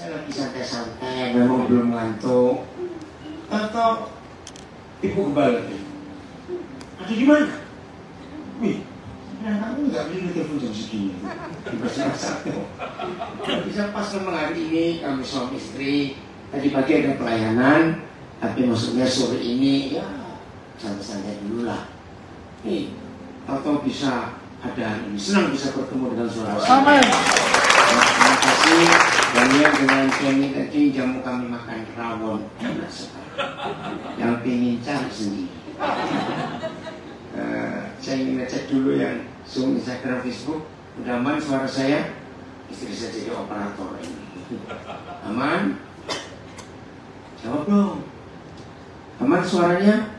Saya lagi santai-santai, memang belum ngantuk. Atau ibu kembali lagi. Ada di mana? Wih, kamu nggak beli telepon jam segini. Di satu. Bisa pas memang hari ini kami suami istri. Tadi pagi ada pelayanan, tapi maksudnya sore ini ya santai-santai dulu lah. Nih, atau bisa ada hari ini. Senang bisa bertemu dengan saudara. Amin. Terima kasih. Daniel dengan Kenny tadi jamu kami makan rawon, enak sekali. Yang pengen cari sendiri. Saya ingin ngecek dulu yang Zoom, Instagram, Facebook. Udah aman suara saya? Istri saya jadi operator ini. Aman? Jawab dong. Aman suaranya?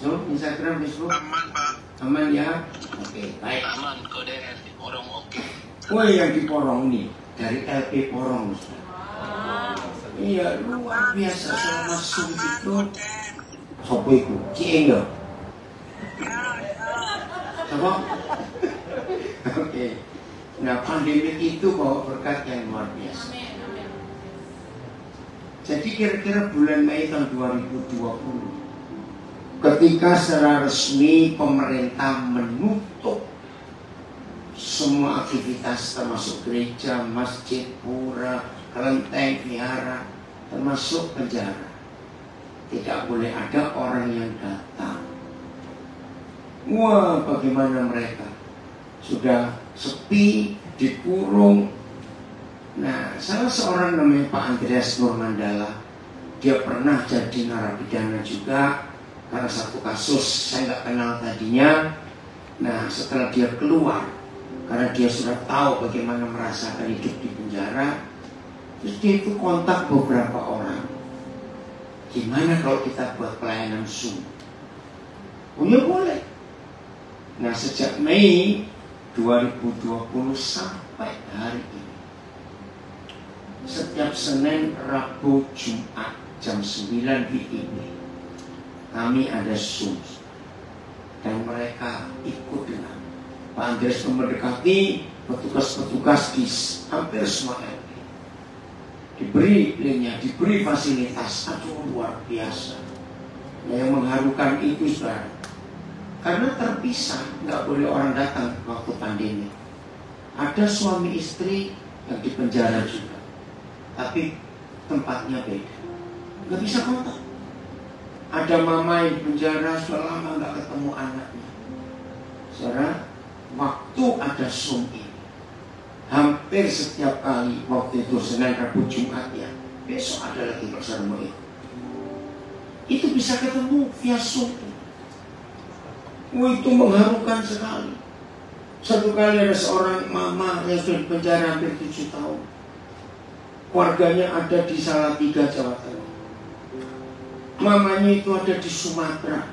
Zoom, Instagram, Facebook? Aman, Pak. Aman ya? Oke, baik. Aman, kode di Porong oke. Woi, yang di Porong nih, dari LP Porong. Iya, luar biasa selama Zoom itu. Sopo itu? Cieng ya? Apa? Oke. Nah, pandemi itu bawa berkat yang luar biasa. Jadi kira-kira bulan Mei tahun 2020, ketika secara resmi pemerintah menutup semua aktivitas termasuk gereja, masjid, pura, kelenteng, vihara, termasuk penjara. Tidak boleh ada orang yang datang. Wah, bagaimana mereka? Sudah sepi, dikurung. Nah, salah seorang namanya Pak Andreas Nurmandala, dia pernah jadi narapidana juga karena satu kasus saya nggak kenal tadinya. Nah, setelah dia keluar, karena dia sudah tahu bagaimana merasakan hidup di penjara, terus dia itu kontak beberapa orang. Gimana kalau kita buat pelayanan Zoom? Oh ya boleh. Nah, sejak Mei 2020 sampai hari ini, setiap Senin, Rabu, Jumat jam 9 WIB kami ada Zoom, dan mereka ikut dengan Pak Andreas mendekati petugas-petugas di hampir semua LP. Diberi linknya, diberi fasilitas, aduh luar biasa. Nah, yang mengharukan itu saudara, karena terpisah, nggak boleh orang datang waktu pandemi. Ada suami istri yang di penjara juga, tapi tempatnya beda, nggak bisa kontak. Ada mama yang di penjara sudah lama nggak ketemu anaknya. Saudara, waktu ada Zoom ini, hampir setiap kali waktu itu Senin, Rabu, Jumat ya, besok ada lagi bersama itu bisa ketemu via Zoom. Itu mengharukan sekali. Satu kali ada seorang mama yang sudah di penjara hampir 7 tahun. Keluarganya ada di Salatiga, Jawa Tengah. Mamanya itu ada di Sumatera.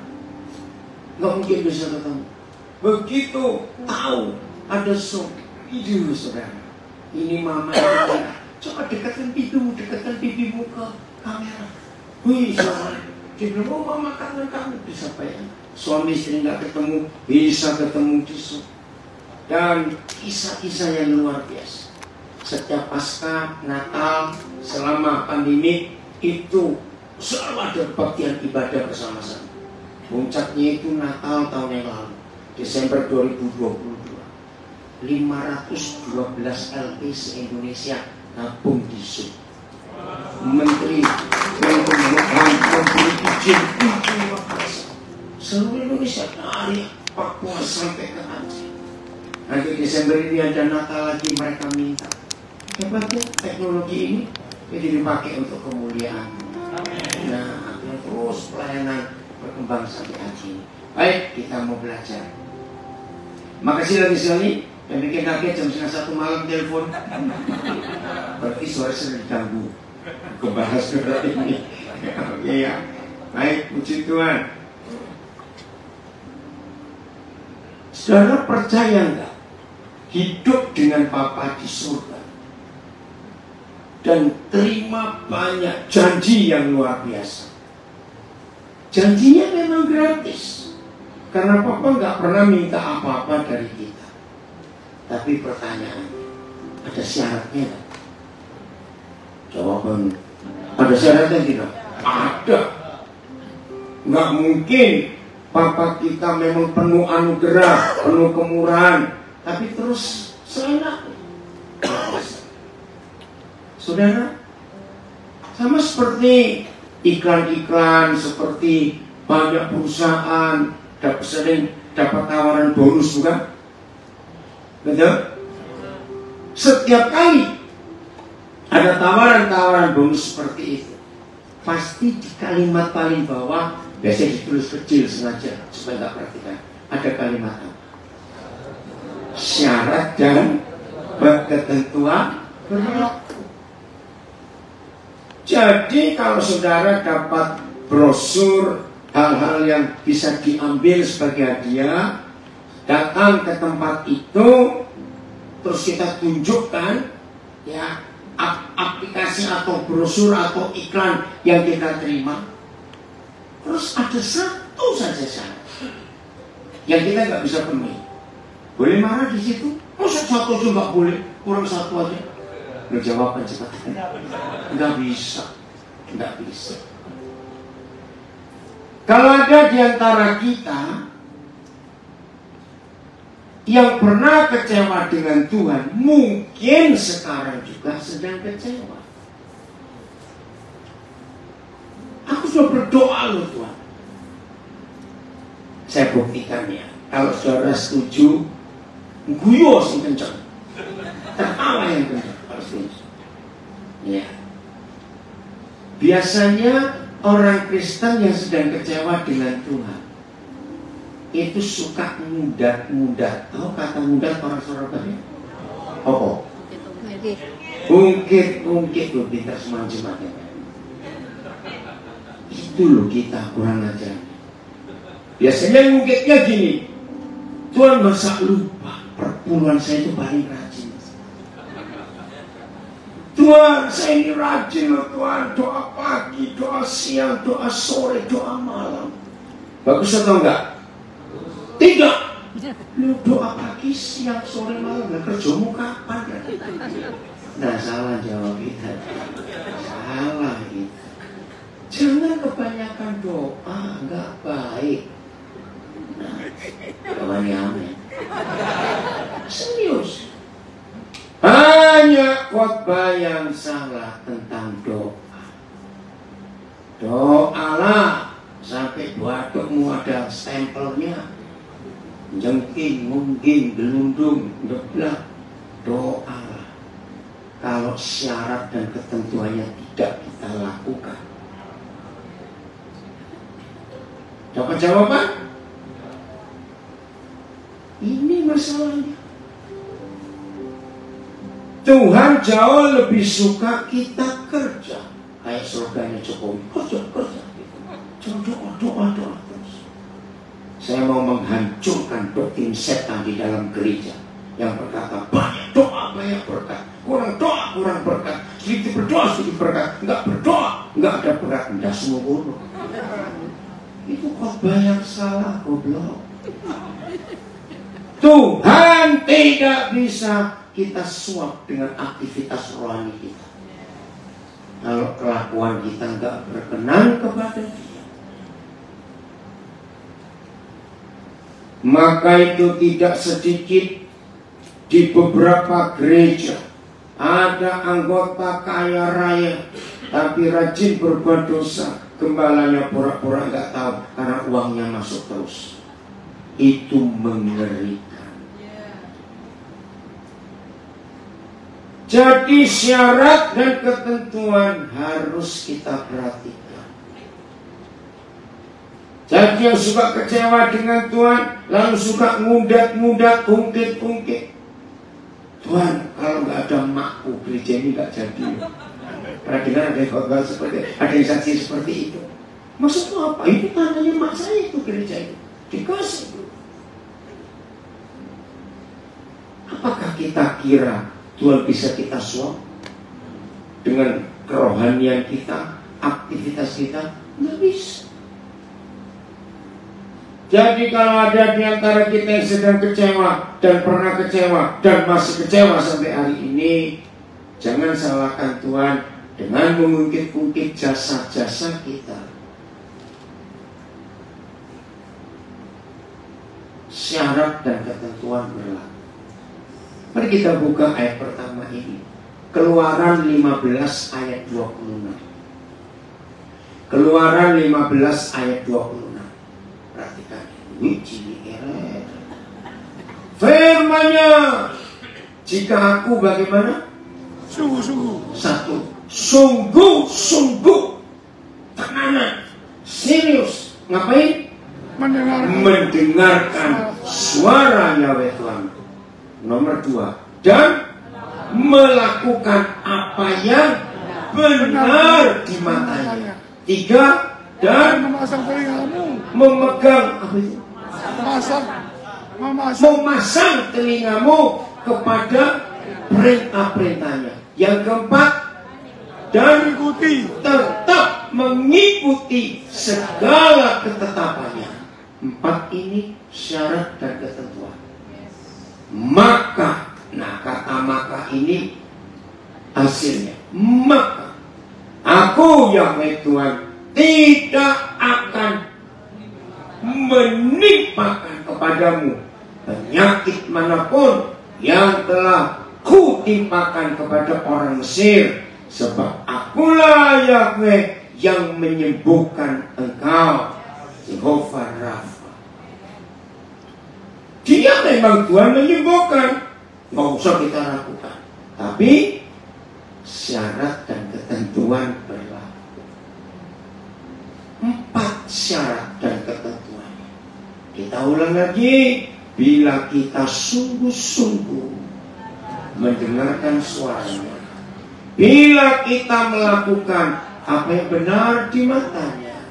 Nggak mungkin bisa ketemu. Begitu tahu ada Zoom, itu saudara. Ini mama itu, coba dekatkan pipimu ke kamera. Wih, saudara. Dia bilang, oh mama kangen kamu. Bisa apa ya? Suami istri nggak ketemu, bisa ketemu di Zoom. Dan kisah-kisah yang luar biasa. Setiap Pasca, Natal, selama pandemi itu selalu ada kebaktian ibadah bersama-sama. Puncaknya itu Natal tahun yang lalu, Desember 2022. 512 LP se-Indonesia gabung di Zoom. Menteri memberi izin seluruh Indonesia dari Papua sampai ke Aceh. Nanti Desember ini ada Natal lagi, mereka minta. Hebatnya teknologi ini jadi dipakai untuk kemuliaan. Nah, terus pelayanan berkembang sampai hari ini. Baik, kita mau belajar. Makasih lagi sekali. Yang bikin kaget jam 1:30 malam telepon. Berarti suara sudah diganggu. Kebahas sudah ini. Oke ya. Baik, puji Tuhan. Saudara percaya enggak? Hidup dengan Bapa di surga dan terima banyak janji yang luar biasa. Janjinya memang gratis, karena Papa nggak pernah minta apa-apa dari kita. Tapi pertanyaannya, ada syaratnya nggak? Jawaban ada syaratnya tidak? Ada. Nggak mungkin papa kita memang penuh anugerah, penuh kemurahan, tapi terus seenaknya. Saudara, sama seperti iklan-iklan, seperti banyak perusahaan sering dapat tawaran bonus, bukan? Betul? Setiap kali ada tawaran-tawaran bonus seperti itu, pasti di kalimat paling bawah, biasanya ditulis kecil sengaja supaya nggak perhatikan, ada kalimat apa? Syarat dan ketentuan berlaku. Jadi kalau saudara dapat brosur hal-hal yang bisa diambil sebagai hadiah, datang ke tempat itu, terus kita tunjukkan ya aplikasi atau brosur atau iklan yang kita terima, terus ada satu saja syarat yang kita nggak bisa penuhi. Boleh marah di situ? Masa satu aja nggak boleh, kurang satu aja. Lo jawaban cepat. Nggak bisa, nggak bisa. Kalau ada di antara kita yang pernah kecewa dengan Tuhan, mungkin sekarang juga sedang kecewa. Aku sudah berdoa loh Tuhan. Saya buktikan ya. Kalau saudara setuju, guyo sing kencang, tertawa yang kencang. Kalau setuju, ya. Biasanya orang Kristen yang sedang kecewa dengan Tuhan itu suka mudat. Tahu kata mudat orang Surabaya? Apa? Ungkit lo pintar semacam-macam. Itu loh kita kurang ajar. Biasanya ungkitnya gini, Tuhan masa lupa perpuluhan saya itu paling rajin. Tuhan, saya ini rajin loh Tuhan, doa pagi, doa siang, doa sore, doa malam. Bagus atau enggak? Tidak. Lu doa pagi, siang, sore, malam, nah kerjamu kapan ya? Nah salah jawab kita. Salah kita. Jangan kebanyakan doa, enggak baik. Nah, kawannya amin. Serius. Banyak khotbah yang salah tentang doa. Doalah sampai batukmu ada stempelnya. Jengking, mungging, gelundung, geblak. Doalah. Kalau syarat dan ketentuannya tidak kita lakukan. Dapat jawaban? Ini masalahnya. Tuhan jauh lebih suka kita kerja. Kayak slogannya Jokowi, kerja. Doa terus. Saya mau menghancurkan doktrin setan di dalam gereja yang berkata banyak doa, banyak berkat. Kurang doa, kurang berkat. Sedikit berdoa, sedikit berkat. Enggak berdoa, enggak ada berkat. Enggak semua bodoh. Itu khotbah yang salah, goblok. Tuhan tidak bisa kita suap dengan aktivitas rohani kita. Kalau kelakuan kita enggak berkenan kepada Dia, maka itu tidak sedikit di beberapa gereja ada anggota kaya raya tapi rajin berbuat dosa. Gembalanya pura-pura enggak tahu karena uangnya masuk terus. Itu mengerikan. Jadi syarat dan ketentuan harus kita perhatikan. Jadi yang suka kecewa dengan Tuhan, lalu suka ngudat-ngudat, ungkit-ungkit. Tuhan, kalau nggak ada makku, gereja ini nggak jadi. Pernah dengar ada khotbah seperti, ada yang saksi seperti itu. Maksudnya apa? Itu tandanya mak saya itu gereja itu dikasih. Apakah kita kira Tuhan bisa kita suap dengan kerohanian kita, aktivitas kita? Nggak bisa. Jadi kalau ada di antara kita yang sedang kecewa dan pernah kecewa dan masih kecewa sampai hari ini, jangan salahkan Tuhan. dengan mengungkit-ungkit jasa-jasa kita. Syarat dan ketentuan berlaku. Mari kita buka ayat pertama ini. Keluaran 15 ayat 26. Keluaran 15 ayat 26. Perhatikan. Firman-Nya, jika aku bagaimana? Sungguh-sungguh. Satu, sungguh-sungguh, tekanan, serius. Ngapain? Mendengarkan suara Yahweh Tuhan. Nomor 2, dan melakukan apa yang benar di matanya. 3, dan memasang telingamu. memegang apa itu? Memasang telingamu kepada perintah-perintahnya. Yang keempat, dan tetap mengikuti segala ketetapannya. 4 ini syarat dan ketentuan. Maka, nah kata maka ini hasilnya. Maka aku Yahweh Tuhan tidak akan menimpakan kepadamu penyakit manapun yang telah kutimpakan kepada orang Mesir, sebab akulah Yahweh yang menyembuhkan engkau. Jehovah Rafa. Dia memang Tuhan menyembuhkan, nggak usah kita lakukan. Tapi syarat dan ketentuan berlaku. 4 syarat dan ketentuan. Kita ulang lagi. Bila kita sungguh-sungguh mendengarkan suaranya, bila kita melakukan apa yang benar di matanya,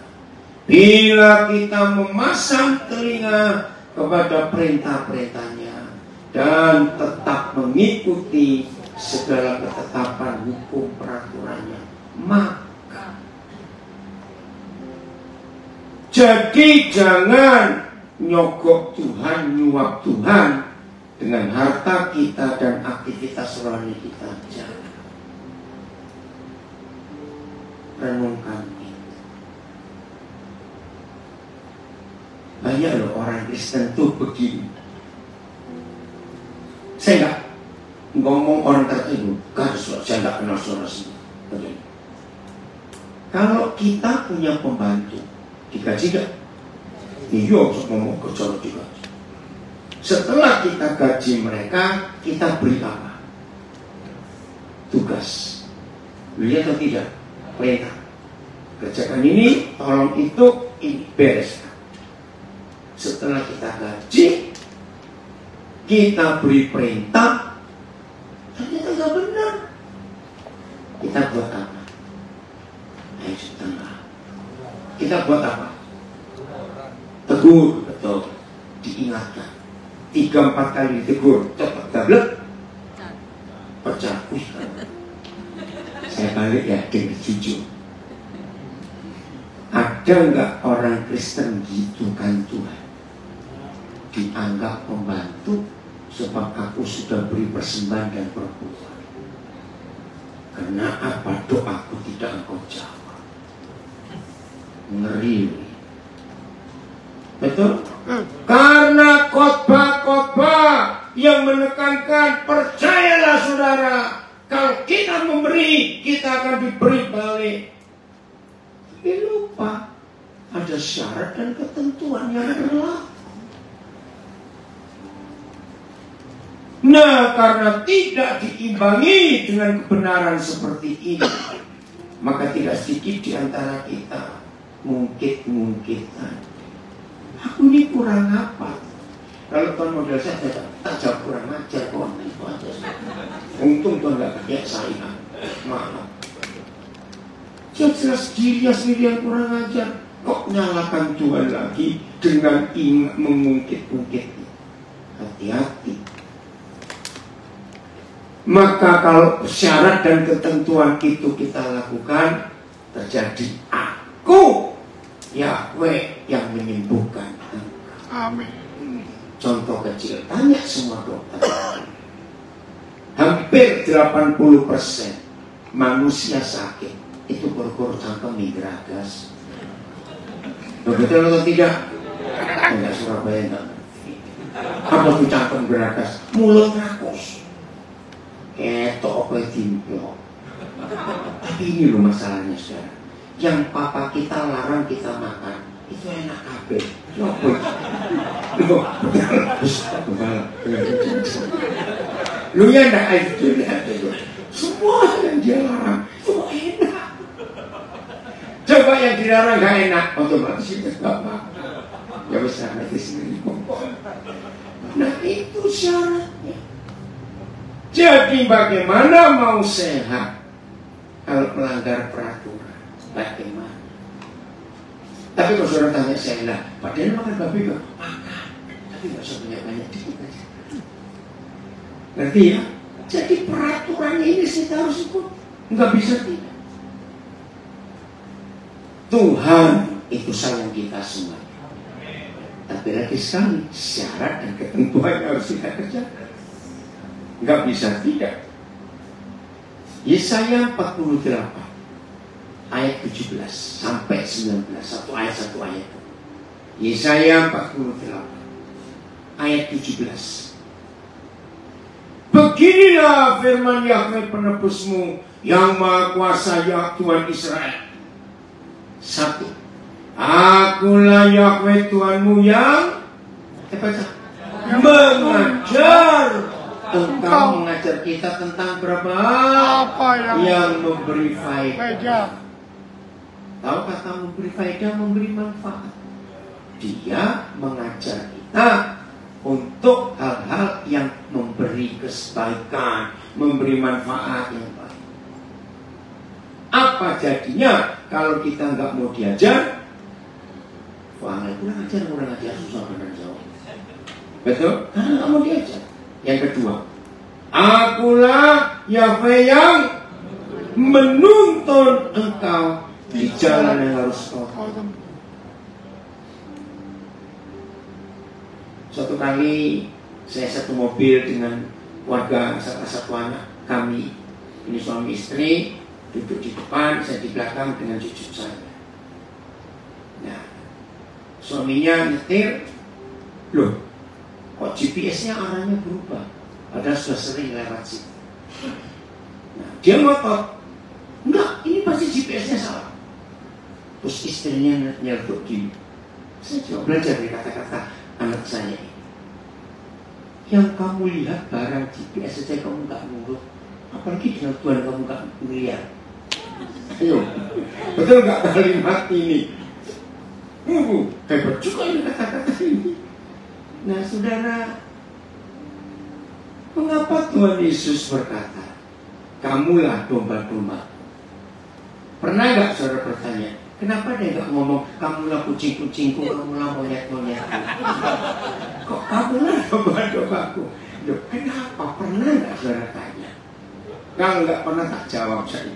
bila kita memasang telinga kepada perintah-perintahnya dan tetap mengikuti segala ketetapan hukum peraturannya, maka jadi jangan nyogok Tuhan, nyuap Tuhan dengan harta kita dan aktivitas rohani kita. Jangan. Renungkan itu. Banyak loh orang Kristen tuh begini. Saya nggak ngomong orang tertentu, kan saya nggak kenal saudara sendiri. Begini. Kalau kita punya pembantu, digaji nggak? Iya, ngomong kerja juga. Setelah kita gaji mereka, kita beri apa? Tugas. Beli atau tidak? Perintah. Kerjakan ini, tolong itu, ini bereskan. Setelah kita gaji, kita beri perintah, ternyata nggak benar. Kita buat apa? Ayo setengah. Kita buat apa? Tegur, betul. Diingatkan. 3-4 kali ditegur, cepat gablek, pecah. Saya balik ya dengan jujur. Ada nggak orang Kristen gitu kan Tuhan? Dianggap pembantu sebab aku sudah beri persembahan dan perpuluhan. Karena apa doaku tidak engkau jawab? Ngeri. Betul? Karena khotbah-khotbah yang menekankan, percayalah saudara, kalau kita memberi, kita akan diberi balik. Tapi lupa, ada syarat dan ketentuan yang berlaku. Nah, karena tidak diimbangi dengan kebenaran seperti ini, maka tidak sedikit di antara kita mungkin-mungkinan. Aku ini kurang apa? Kalau Tuhan model saya tak jawab kurang ajar kok. Untung Tuhan gak kayak saya. Maaf. Jelas diri sendiri yang kurang ajar. Kok nyalakan Tuhan lagi dengan mengungkit-ungkit? Hati-hati. Maka kalau syarat dan ketentuan itu kita lakukan, terjadi aku Yahweh yang menyembuhkan engkau. Amin. Contoh kecil, tanya semua dokter. Hampir 80% manusia sakit itu kor-kor cangkem geragas. Betul atau tidak? Enggak, Surabaya enggak ngerti. Apa tuh cangkem geragas? Mulut rakus. Ketok apa timplok. Tapi ini loh masalahnya saudara. Yang papa kita larang kita makan itu enak kabeh. Apa itu? Lu ya enggak itu lihat itu. Semua yang dia larang itu enak. Coba yang dilarang enggak enak, otomatis itu enggak apa-apa. Ya besar nanti sendiri. Nah itu syaratnya. Jadi bagaimana mau sehat kalau melanggar peraturan? Bagaimana? Tapi kalau saudara tanya saya lah, padahal makan babi kok makan, tapi nggak usah banyak-banyak dikit aja. Ngerti ya? Jadi peraturannya ini kita harus ikut, nggak bisa tidak. Tuhan itu sayang kita semua. Tapi lagi sekali syarat dan ketentuannya harus kita kerjakan. Nggak bisa tidak. Yesaya 48 ayat 17 sampai 19, satu ayat. Yesaya 48 ayat 17. Beginilah firman Yahweh penebusmu yang maha kuasa, ya Tuhan Israel. 1. Akulah Yahweh Tuhanmu yang mengajar. Engkau mengajar kita tentang berapa? Apa yang memberi faedah. Tahu kata memberi faedah, memberi manfaat. Dia mengajar kita untuk hal-hal yang memberi kebaikan, memberi manfaat yang baik. Apa jadinya kalau kita nggak mau diajar? Wah, kurang ajar susah benar jawab. Betul? Karena nggak mau diajar. Yang kedua, akulah Yahweh yang menuntun engkau di jalan yang harus kau tempuh. Suatu kali saya satu mobil dengan warga salah satu anak kami, ini suami istri, duduk di depan, saya di belakang dengan cucu saya. Nah, suaminya nyetir, loh, kok GPS-nya arahnya berubah? Padahal sudah sering lewat situ. Nah, dia ngotot, enggak, ini pasti GPS-nya salah. Terus istrinya nyeletuk gini. Saya coba belajar dari kata-kata anak saya ini. Yang kamu lihat barang GPS saja kamu enggak nurut, apalagi dengan Tuhan kamu enggak melihat. Ayo, betul enggak kalimat ini? Hebat juga ini kata-kata ini. Nah saudara, mengapa Tuhan Yesus berkata, kamulah domba-domba? Pernah gak saudara bertanya, kenapa dia gak ngomong, kamulah kucing-kucingku, kamulah monyet-monyetku? Kok kamulah domba-dombaku? Loh, kenapa? Pernah gak saudara tanya? Kalau gak pernah tak jawab saya.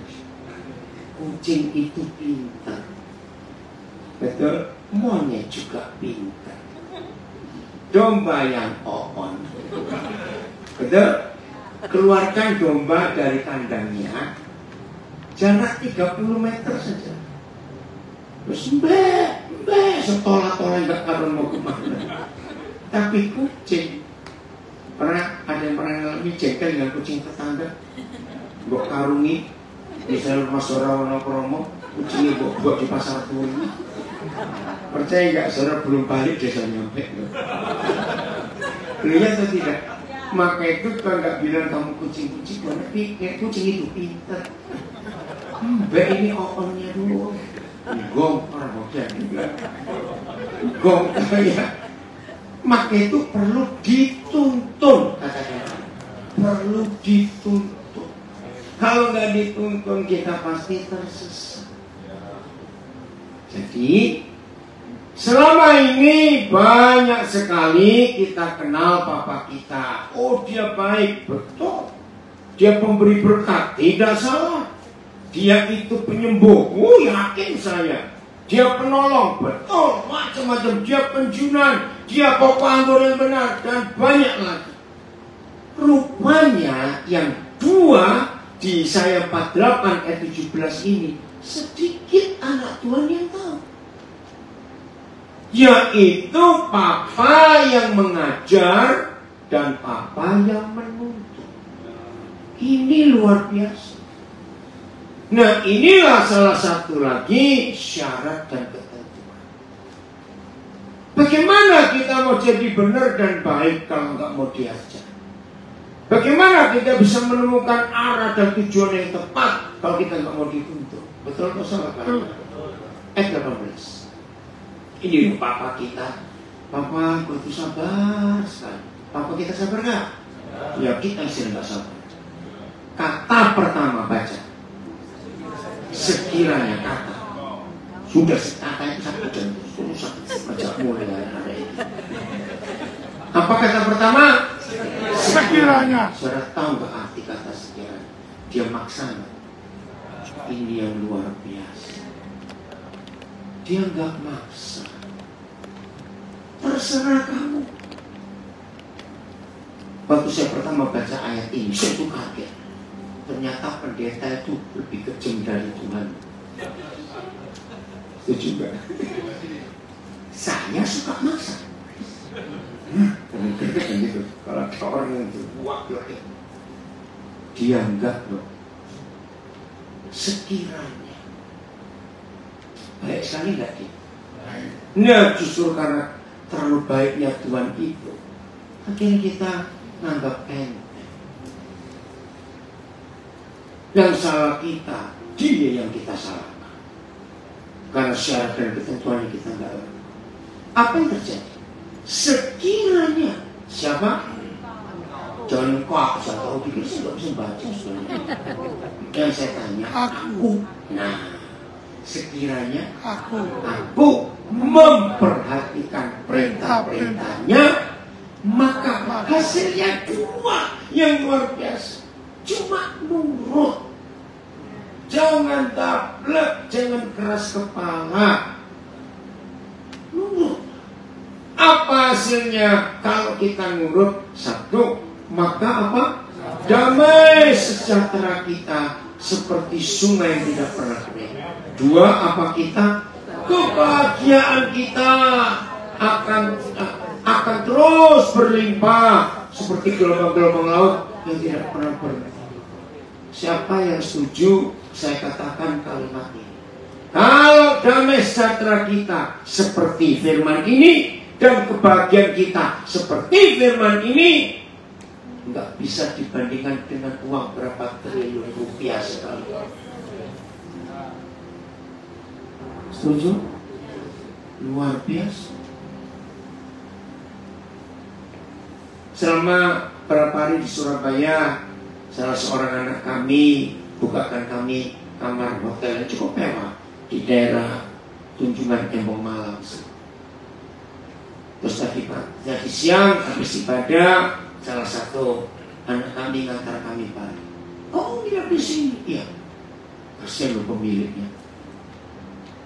Kucing itu pintar. Betul? Monyet juga pintar. Domba yang on, betul? Keluarkan domba dari kandangnya, jarak 30 meter saja. Terus setola-tola nggak karun mau kemana. Tapi kucing, ada yang pernah ngalami jengkel dengan kucing tetangga, mbok karungi, misalnya rumah saudara promo, kucingnya buat di pasar Turi. Percaya nggak saudara belum balik desa nyampe? Lihat atau tidak? Maka itu kan nggak bilang kamu kucing-kucing, tapi kayak kucing itu pintar. Mbak ini okonnya dulu. Gong orang bodoh juga. Gong kayak. Maka itu perlu dituntun kata-kata. Perlu dituntun. Kalau nggak dituntun kita pasti tersesat. Jadi selama ini banyak sekali kita kenal papa kita. Oh dia baik, betul. Dia pemberi berkat, tidak salah. Dia itu penyembuh, oh yakin saya. Dia penolong, betul, macam-macam. Dia penjunan, dia bapak anggur yang benar, dan banyak lagi. Rupanya yang dua di Yesaya 48 ayat 17 ini sedikit anak Tuhan yang tahu. Yaitu papa yang mengajar dan papa yang menuntut. Ini luar biasa. Nah, inilah salah satu lagi syarat dan ketentuan. Bagaimana kita mau jadi benar dan baik kalau nggak mau diajar? Bagaimana kita bisa menemukan arah dan tujuan yang tepat kalau kita nggak mau dituntut? Betul atau salah? Ayat 18. Ini papa kita. Papa, kau itu sabar sekali. Papa kita sabar nggak? Ya, kita sih nggak sabar. Kata pertama baca. Sekiranya kata. Sudah kata itu satu dan susah. Baca mulai dari hari ini. Apa kata pertama? Sekiranya. Saudara tahu nggak arti kata sekiranya? Dia maksana. Ini yang luar biasa. Dia nggak maksa. Terserah kamu. Waktu saya pertama baca ayat ini, saya tuh kaget. Ternyata pendeta itu lebih kejam dari Tuhan. Setuju nggak? Saya suka maksa. Gitu. Kalau ada orang yang berbuat lagi, dia enggak loh. Sekiranya baik sekali enggak dia? Nah, justru karena terlalu baiknya Tuhan itu, akhirnya kita nganggap enteng. Yang salah kita, dia yang kita salahkan. Karena syarat dan ketentuannya kita enggak tahu. Apa yang terjadi? Sekiranya siapa? Jangan kau aku saya tahu pikir saya nggak bisa baca sebenarnya. Yang saya tanya aku. Nah, sekiranya aku memperhatikan perintah-perintahnya, maka hasilnya dua yang luar biasa. Cuma nurut. Jangan tablek, jangan keras kepala. Nurut. Apa hasilnya kalau kita nurut? Satu, maka apa? Damai sejahtera kita seperti sungai yang tidak pernah kering. Dua, apa kita? Kebahagiaan kita akan terus berlimpah seperti gelombang-gelombang laut yang tidak pernah berhenti. Siapa yang setuju? Saya katakan kalimat ini. Kalau damai sejahtera kita seperti firman ini dan kebahagiaan kita seperti firman ini, nggak bisa dibandingkan dengan uang berapa triliun rupiah sekali. Setuju? Luar biasa. Selama berapa hari di Surabaya, salah seorang anak kami bukakan kami kamar hotel yang cukup mewah di daerah Tunjungan Embong Malang. Terus tadi siang habis ibadah, salah satu anak kami ngantar kami balik. Oh, nginap di sini? Iya. Kasihan loh pemiliknya.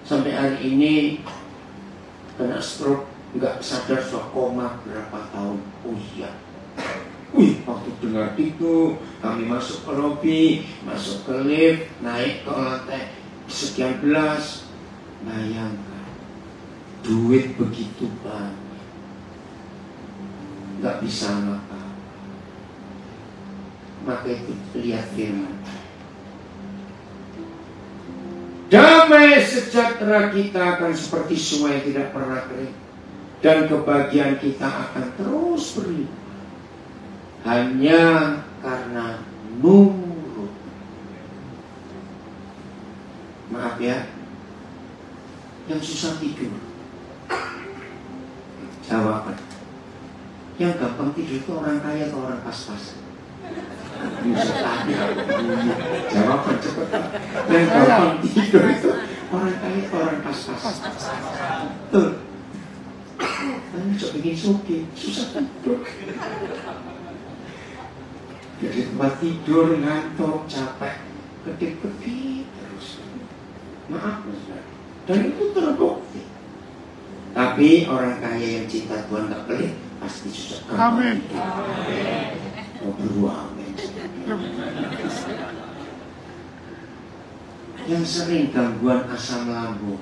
Sampai hari ini kena stroke, nggak sadar sudah koma berapa tahun. Oh iya. Wih, waktu dengar itu kami masuk ke lobi, masuk ke lift, naik ke lantai sekian belas. Bayangkan, duit begitu banyak, nggak bisa apa. Maka itu lihat firman. Damai sejahtera kita akan seperti sungai yang tidak pernah kering, dan kebahagiaan kita akan terus berlimpah. Hanya karena nurut. Maaf ya, yang susah tidur jawaban. Yang gampang tidur itu orang kaya atau orang pas-pasan? Bisa tanya. Jawaban cepat. Yang gampang tidur itu orang kaya atau orang pas-pasan? Betul. Kamu coba bikin soge, susah tidur. Jadi tempat tidur, ngantuk, capek, kedip-kedip terus. Maaf, dan itu terbukti. Tapi orang kaya yang cinta Tuhan gak pelit, pasti susah. Amin. Oh, berdua amin. yang sering gangguan asam lambung.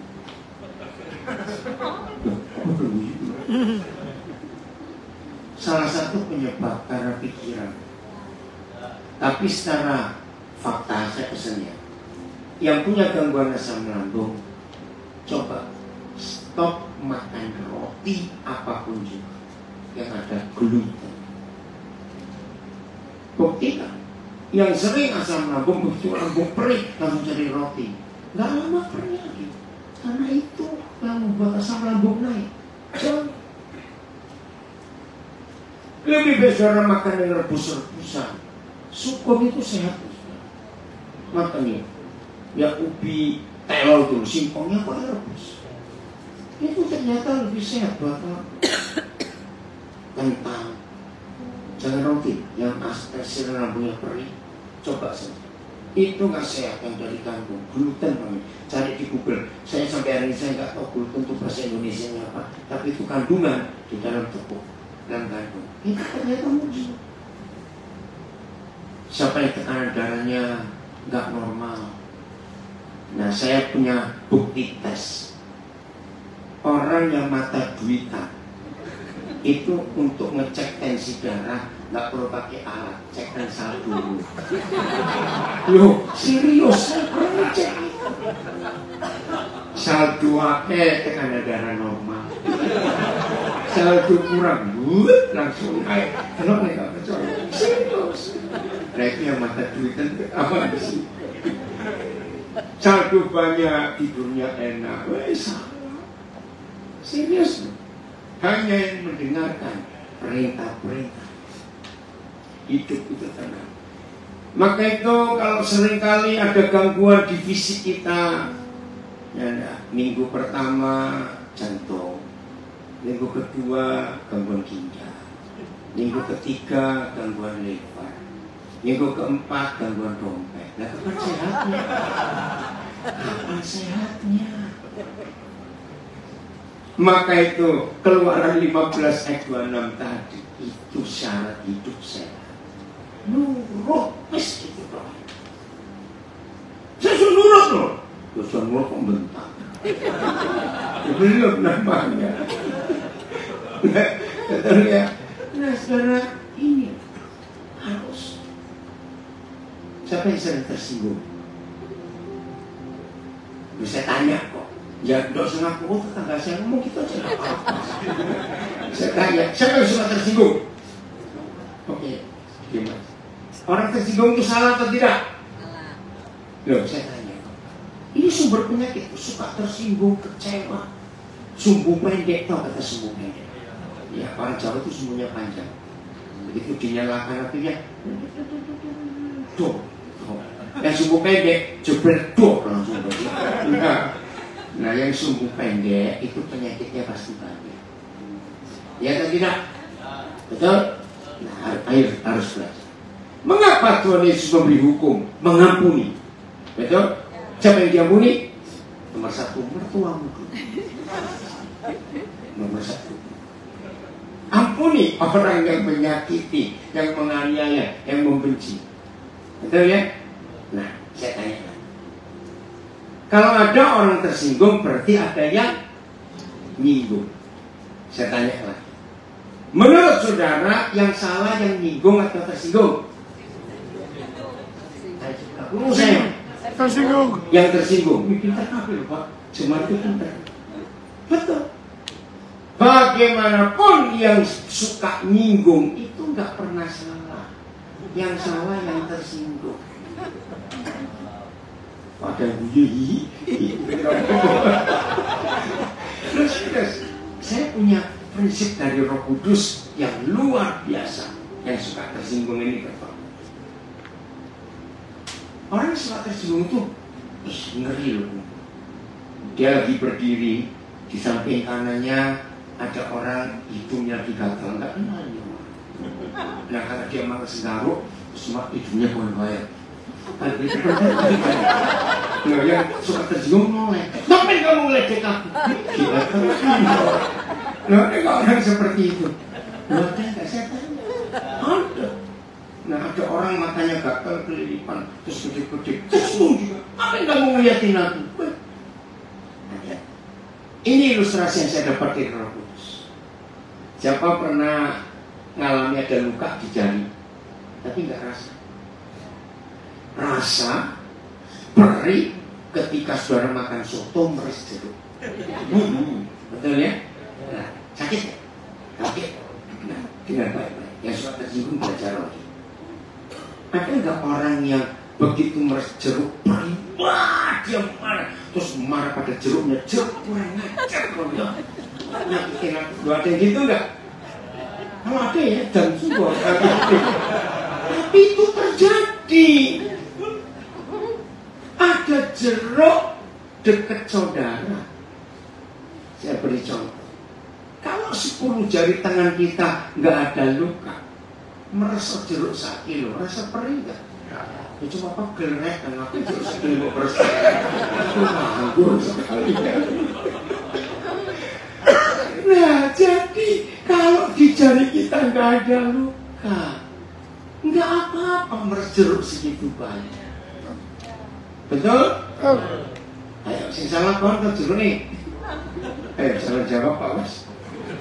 Salah satu penyebab karena pikiran. Tapi secara fakta saya pesannya, yang punya gangguan asam lambung, coba stop makan roti apapun juga yang ada gluten. Buktikan, yang sering asam lambung begitu lambung perih langsung cari roti, nggak lama perih lagi, karena itu yang membuat asam lambung naik. Jangan. Lebih baik saudara makan yang rebus-rebusan. Sukun itu sehat. Makanya ya ubi telur dulu, singkongnya kok rebus. Itu ternyata lebih sehat buat kentang. Jangan roti yang hasil lambungnya perih. Coba saja. Itu nggak sehat yang dari kandung gluten namanya. Cari di Google. Saya sampai hari ini saya nggak tahu gluten itu bahasa Indonesianya apa. Tapi itu kandungan di dalam tepung dan kandung. Itu ternyata mujizat. Siapa yang tekanan darahnya nggak normal? Nah, saya punya bukti tes. Orang yang mata duitan itu untuk ngecek tensi darah nggak perlu pakai alat, cekkan saldo dulu. Loh, serius saya pernah cek itu. Saldo akeh tekanan darah normal. Saldo kurang, langsung naik. Kalau nggak percaya, serius. Nah itu yang mata duitan apa sih? Saldo banyak, tidurnya enak, salah. Serius. Hanya yang mendengarkan perintah-perintah hidup itu tenang. Maka itu kalau seringkali ada gangguan di fisik kita, ya, minggu pertama jantung, minggu kedua gangguan ginjal, minggu ketiga gangguan liver, minggu keempat gangguan dompet. Nah, kapan sehatnya? Kapan sehatnya? Maka itu keluaran 15 ayat 26 tadi itu syarat hidup sehat. Nurut, wes gitu dong. Saya suruh nurut loh. Dosa nurut kok bentar. Belum namanya. Betul ya. Nah saudara ini harus. Siapa yang sering tersinggung? Bisa tanya kok. Ya, dok setengah pukul tetangga saya ngomong gitu aja. Saya tanya, siapa yang suka tersinggung? Oke, gimana? Orang tersinggung itu salah atau tidak? Salah. Loh, saya tanya. Ini sumber penyakit, suka tersinggung, kecewa, sumbu pendek, tau kata sumbu pendek? Ya, orang Jawa itu sumbunya panjang. Begitu dinyalakan apinya, dok. Yang sumbu pendek, jebret, dok langsung. Nah, yang sumbu pendek itu penyakitnya pasti banyak. Ya atau tidak? Betul? Nah, harus belajar. Mengapa Tuhan Yesus memberi hukum? Mengampuni. Betul? Siapa yang diampuni? Nomor satu, mertuamu dulu. Nomor satu. Ampuni orang yang menyakiti, yang menganiaya, yang membenci. Betul ya? Nah, saya tanya. Kalau ada orang tersinggung berarti ada yang nyinggung. Saya tanya lagi. Menurut saudara yang salah yang nyinggung atau tersinggung? Menurut saya Tersinggung. yang tersinggung. Pintar apa ya Pak? Cuma itu pintar. Betul. Bagaimanapun yang suka nyinggung itu nggak pernah salah. Yang salah yang tersinggung. Ada bunyi. Terus saya punya prinsip dari Roh Kudus yang luar biasa. Yang suka tersinggung ini Bapak. Orang yang suka tersinggung itu ngeri loh. Dia lagi berdiri, di samping kanannya ada orang hidungnya digatal, nggak kenal ya. Nah karena dia malas garuk, semua hidungnya boleh. Nah, yang suka tersinggung noleh. Ngapain kamu ngeledek aku? Gila kan? Nah, orang seperti itu. Ada nggak saya tanya? Ada. Nah ada orang matanya gatal kelilipan terus gede-gede. Sesuatu juga. Apa yang kamu ngeliatin aku? Ini ilustrasi yang saya dapat dari Roh Kudus. Siapa pernah ngalami ada luka di jari, tapi nggak rasa? Rasa perih ketika saudara makan soto meres jeruk. Betul ya? Nah, sakit ya? Sakit. Nah, dengan baik-baik. Yang suka tersinggung belajar lagi. Ada nggak orang yang begitu meres jeruk perih, wah dia marah, terus marah pada jeruknya, jeruk kurang ngajar kok ya? Nyakitin aku. Ada yang gitu nggak? Kalau ada ya, jangan sungguh. Tapi itu terjadi. Ada jeruk dekat saudara. Saya beri contoh. Kalau 10 jari tangan kita nggak ada luka, merasa jeruk 1 kilo, rasa perih nggak? Ya cuma pegel kan, aku jeruk 1 kilo bersih. Itu nganggur sekali. Nah, jadi kalau di jari kita nggak ada luka, nggak apa-apa meres jeruk segitu banyak. Betul? Ayo, sing salah kawan ke jeruk nih. Salah jawab Pak Mas.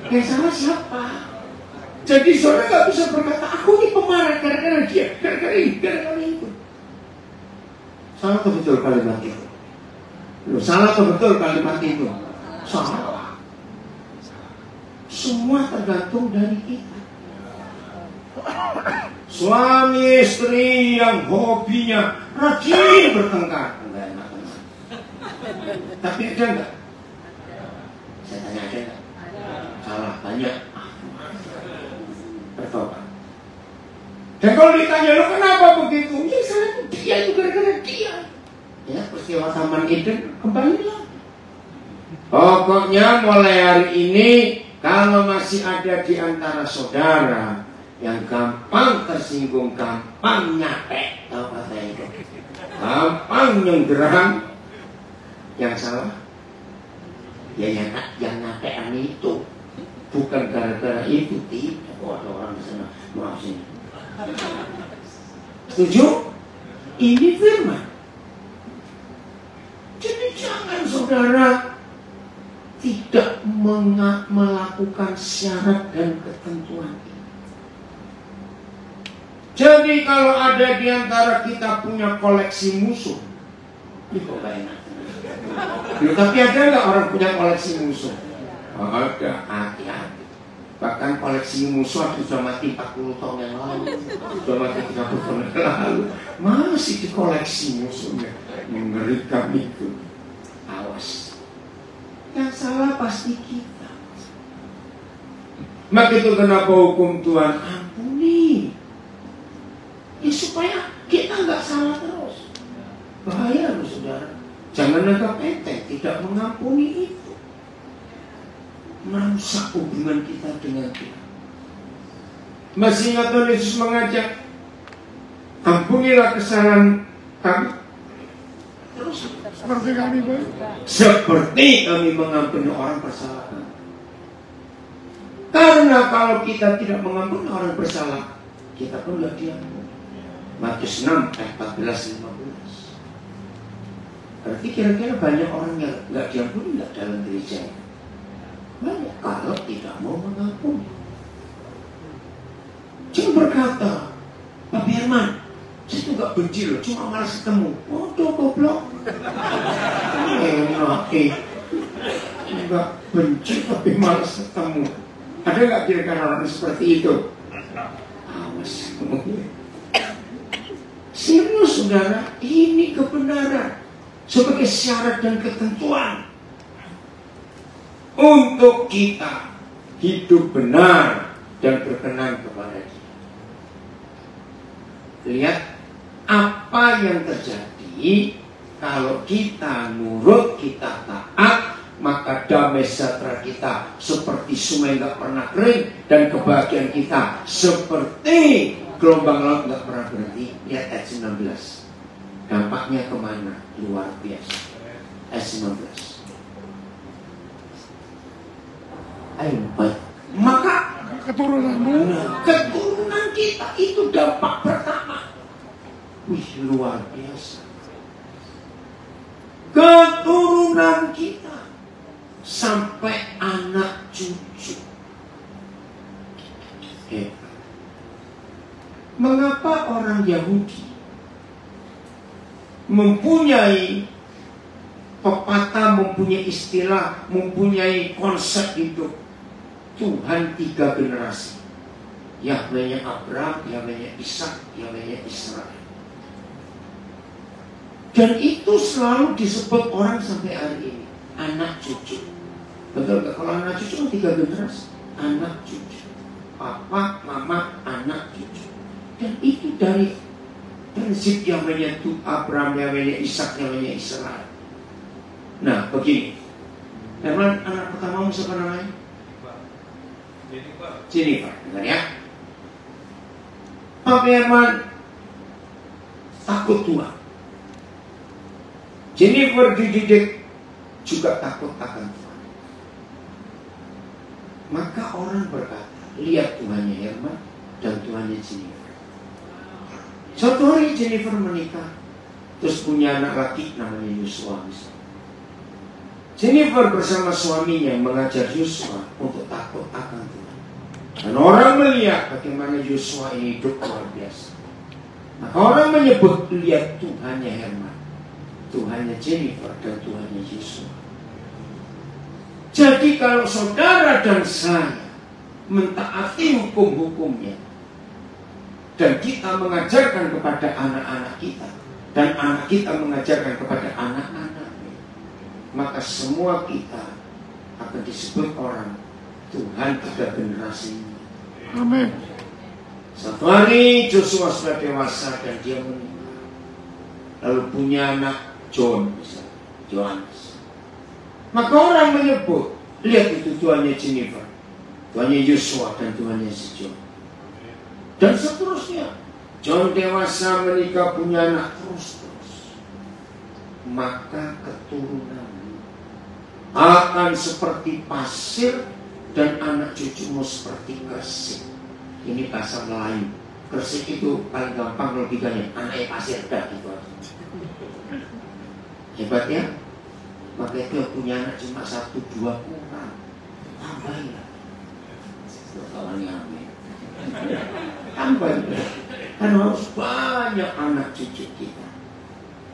Yang salah siapa? Jadi saudara nggak bisa berkata aku ini pemarah gara-gara dia, gara-gara ini, gara-gara itu. Salah atau betul kalimat itu? Loh, salah atau betul kalimat itu? Salah. Semua tergantung dari kita. Suami istri yang hobinya rajin bertengkar, enggak enak teman. Tapi ada enggak? Saya tanya ada enggak? Salah banyak. Bertobat. Dan kalau ditanya lo kenapa begitu? Ya salah dia juga gara-gara dia. Ya peristiwa Taman Eden kembali lagi. Pokoknya mulai hari ini kalau masih ada di antara saudara yang gampang tersinggung, gampang nyapek, tahu kata itu, gampang nyenggerang, yang salah ya yang nyapean itu, bukan gara-gara itu. Tidak. Oh, ada orang di sana, maaf sini. Setuju? Ini firman. Jadi jangan saudara tidak melakukan syarat dan ketentuan. Jadi kalau ada di antara kita punya koleksi musuh, ini kok gak enak. Tapi ada nggak orang punya koleksi musuh? Ada, hati-hati. Bahkan koleksi musuh ada sudah mati 40 tahun yang lalu, sudah mati 30 tahun yang lalu, masih di koleksi musuhnya. Mengerikan itu. Awas. Yang salah pasti kita. Maka itu kenapa hukum Tuhan ampuni. Ya supaya kita nggak salah terus. Bahaya loh saudara. Jangan anggap enteng, tidak mengampuni itu. Merusak hubungan kita dengan Tuhan. Masih ingat Tuhan Yesus mengajak, ampunilah kesalahan kami. Terus Seperti kami seperti kami mengampuni orang bersalah. Karena kalau kita tidak mengampuni orang bersalah, kita pun tidak diampuni. Matius 6 ayat 14-15. Berarti kira-kira banyak orang yang nggak diampuni nggak dalam gereja. Banyak kalau tidak mau mengampuni. Jangan berkata, Pak Firman, saya tuh nggak benci loh, cuma malas ketemu. Oh, tuh goblok. Nggak benci tapi malas ketemu. Ada nggak kira-kira orang seperti itu? Awas. Serius saudara, ini kebenaran sebagai syarat dan ketentuan untuk kita hidup benar dan berkenan kepada Dia. Lihat apa yang terjadi kalau kita nurut, kita taat, maka damai sejahtera kita seperti sungai nggak pernah kering dan kebahagiaan kita seperti gelombang laut nggak pernah berhenti. Lihat ayat 19. Dampaknya kemana? Luar biasa. Ayat 19. Ayo, baik. Maka keturunan kita itu dampak pertama. luar biasa. Keturunan kita sampai anak cucu. Mengapa orang Yahudi mempunyai pepatah, mempunyai istilah, mempunyai konsep hidup Tuhan 3 generasi? Yahwehnya Abraham, Yahwehnya Ishak, Yahwehnya Israel. Dan itu selalu disebut orang sampai hari ini, anak cucu. Betul gak? Kalau anak cucu 3 generasi, anak cucu, papa, mama, anak cucu. Dan itu dari prinsip Yahwehnya Abraham, Yahwehnya Ishak, Yahwehnya Israel. Nah begini, Herman, anak pertamamu siapa namanya? Jennifer. Dengar ya. Pak Herman takut Tuhan. Jennifer dididik juga takut akan Tuhan. Maka orang berkata, lihat Tuhannya Herman dan Tuhannya Jennifer. Suatu hari Jennifer menikah, terus punya anak laki namanya Yosua. Jennifer bersama suaminya mengajar Yosua untuk takut akan Tuhan. Dan orang melihat bagaimana Yosua ini hidup luar biasa. Maka orang menyebut, lihat Tuhannya Herman, Tuhannya Jennifer, dan Tuhannya Yosua. Jadi kalau saudara dan saya mentaati hukum-hukumnya, dan kita mengajarkan kepada anak-anak kita, dan anak kita mengajarkan kepada anak-anaknya, maka semua kita akan disebut orang Tuhan 3 generasi. Amin. Satu hari Joshua sudah dewasa dan dia menikah, lalu punya anak John, Johannes. Maka orang menyebut, lihat itu Tuhannya Jennifer, Tuhannya Joshua, dan Tuhannya si John. Dan seterusnya, John dewasa menikah punya anak terus. Maka keturunan akan seperti pasir dan anak cucumu seperti kersik. Ini bahasa Melayu. Kersik itu paling gampang logikanya, anaknya pasir dah gitu. Hebat ya? Maka itu punya anak cuma 1, 2 kurang. Tambahin lah. Kawannya amin. Tambah kan harus banyak anak cucu kita,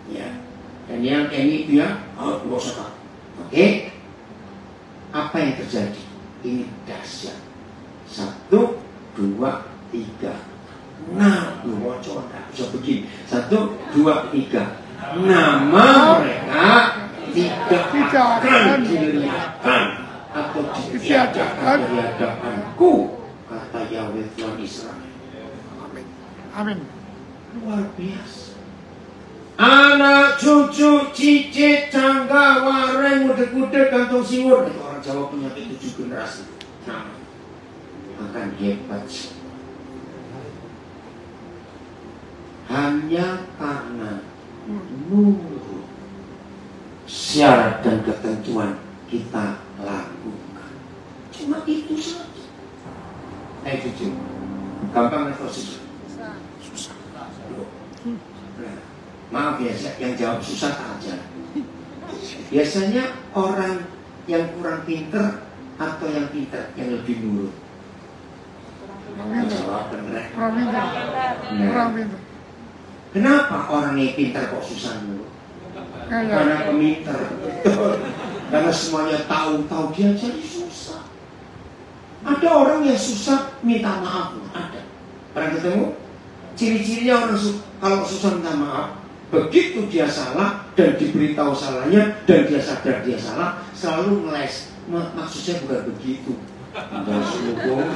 ya. Dan yang ini itu ya, gak usah takut. Oke? Apa yang terjadi? Ini dahsyat. 1, 2, 3. Nah, bocor nggak bisa begini. 1, 2, 3. Nama mereka tidak akan dilihatkan atau ditiadakan di hadapanku, kata Yahweh Tuhan Israel. Amin. Amin. Luar biasa. Anak cucu, cicit, cangga, warai, muda-muda, kantong siwur. Itu orang Jawa punya 7 generasi. Nah, akan hebat. Hanya karena nurut syarat dan ketentuan kita lakukan. Cuma itu saja. Cucu, gampang atau susah? Susah. Maaf ya, yang jawab susah aja. Biasanya orang yang kurang pinter atau yang pinter yang lebih nurut? Jawab benar. Kurang pinter. Kenapa orang yang pinter kok susah nurut? Karena peminter. Karena semuanya tahu dia jadi susah. Ada orang yang susah minta maaf, ada. Pernah ketemu? Ciri-cirinya orang kalau susah minta maaf, begitu dia salah dan diberitahu salahnya dan dia sadar dia salah, selalu ngeles. Maksudnya bukan begitu. Enggak selubung.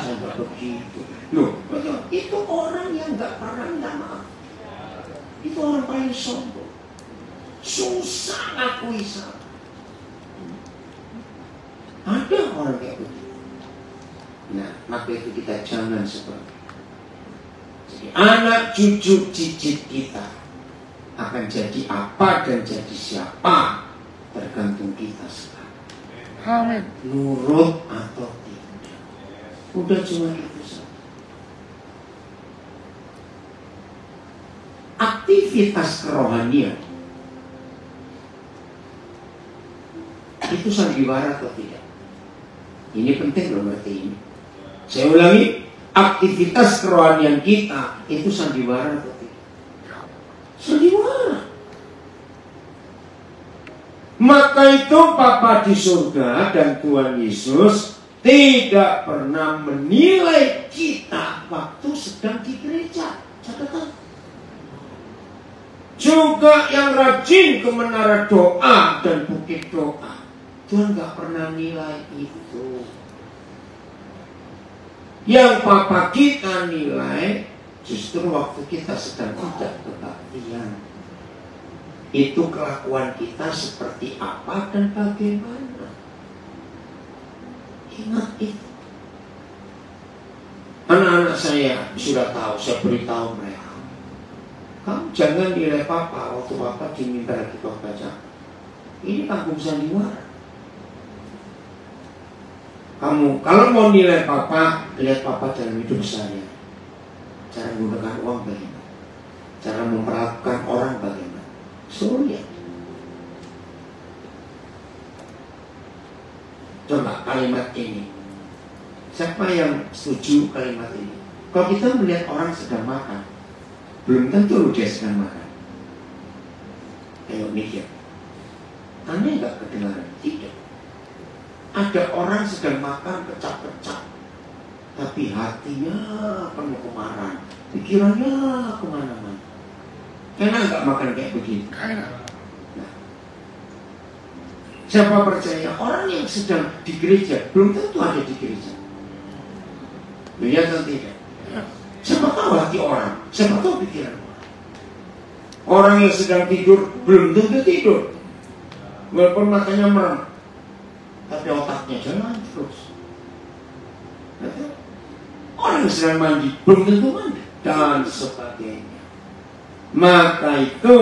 Enggak begitu. Loh, itu orang yang enggak pernah minta maaf. Itu orang paling sombong. Susah ngakui salah. Ada orang kayak begitu. Nah, maka itu kita jangan seperti itu. Jadi anak cucu cicit kita akan jadi apa dan jadi siapa tergantung kita sekarang. Amin. Nurut atau tidak. Udah cuma itu saja. aktivitas kerohanian itu sandiwara atau tidak? Ini penting loh ngerti ini. Saya ulangi, aktivitas kerohanian kita itu sandiwara atau tidak? Sandiwara. Maka itu Bapa di surga dan Tuhan Yesus tidak pernah menilai kita waktu sedang di gereja. Catatan. Juga yang rajin ke menara doa dan bukit doa, Tuhan gak pernah nilai itu. Yang Papa kita nilai justru waktu kita sedang tidak kebaktian. Itu kelakuan kita seperti apa dan bagaimana. Ingat itu. Anak-anak saya sudah tahu, saya beritahu mereka. Kamu jangan nilai Papa waktu Papa diminta lagi baca. Ini kampung sandiwara. Kamu kalau mau nilai Papa, lihat Papa dalam hidup saya. Cara menggunakan uang bagaimana, cara memperlakukan orang bagaimana. Suruh lihat. Coba kalimat ini. Siapa yang setuju kalimat ini? Kalau kita melihat orang sedang makan, belum tentu dia sedang makan. Ayo mikir. Aneh gak kedengaran? Tidak. Ada orang sedang makan pecah-pecah, tapi hatinya penuh kemarahan, pikirannya kemana-mana. Enak gak makan kayak begini? Nah, siapa percaya orang yang sedang di gereja belum tentu ada di gereja. Lihat atau tidak? Siapa tahu hati orang, siapa tahu pikiran orang. Orang yang sedang tidur belum tentu tidur, walaupun matanya merem, tapi otaknya jalan terus. Orang yang sedang mandi belum tentu mandi, dan sebagainya. Maka itu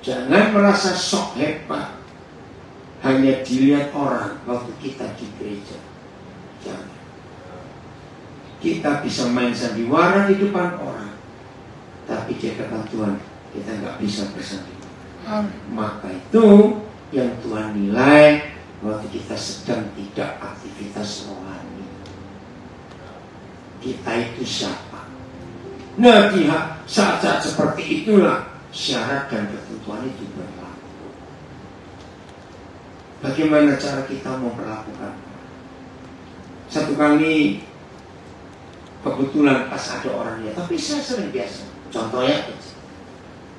jangan merasa sok hebat hanya dilihat orang waktu kita di gereja. Jangan. Kita bisa main sandiwara di depan orang, tapi di depan Tuhan kita nggak bisa bersandiwara. Maka itu yang Tuhan nilai waktu kita sedang tidak aktivitas rohani. Kita itu siapa? Nah, di saat-saat seperti itulah syarat dan ketentuan itu berlaku. Bagaimana cara kita memperlakukan? Satu kali kebetulan pas ada orang ya, tapi saya sering biasa. Contohnya,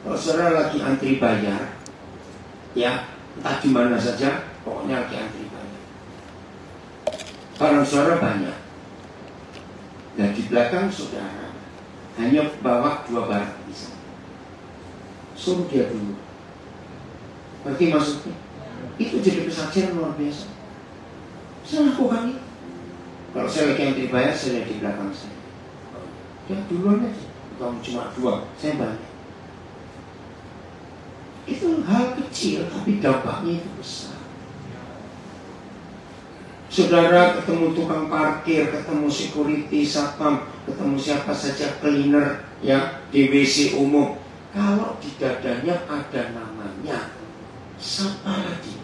kalau saudara lagi antri bayar, ya entah di mana saja, pokoknya lagi antri bayar. Barang saudara banyak, dan di belakang saudara hanya bawa 2 barang bisa. Suruh dia dulu. Berarti maksudnya itu jadi kesaksian luar biasa. Saya lakukan itu. Kalau saya lagi antri bayar, saya lihat di belakang saya. Ya duluan aja. Kamu cuma 2, saya banyak. Itu hal kecil, tapi dampaknya itu besar. Saudara ketemu tukang parkir, ketemu security, satpam, ketemu siapa saja, cleaner, ya, di WC umum. Kalau di dadanya ada namanya, sapa lagi.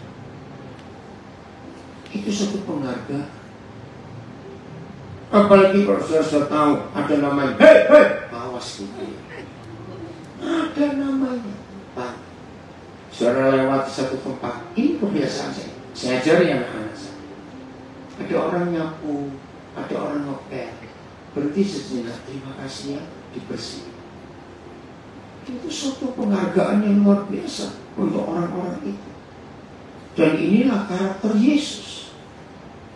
Itu satu penghargaan. Apalagi kalau sudah tahu ada namanya, hei, awas gitu. Ada namanya. Pak, saudara lewat satu tempat, ini kebiasaan saya. Saya ajari anak-anak saya. Ada orang nyapu, ada orang ngepel, berhenti sejenak, terima kasih ya, dibersih. Itu suatu penghargaan yang luar biasa untuk orang-orang itu. Dan inilah karakter Yesus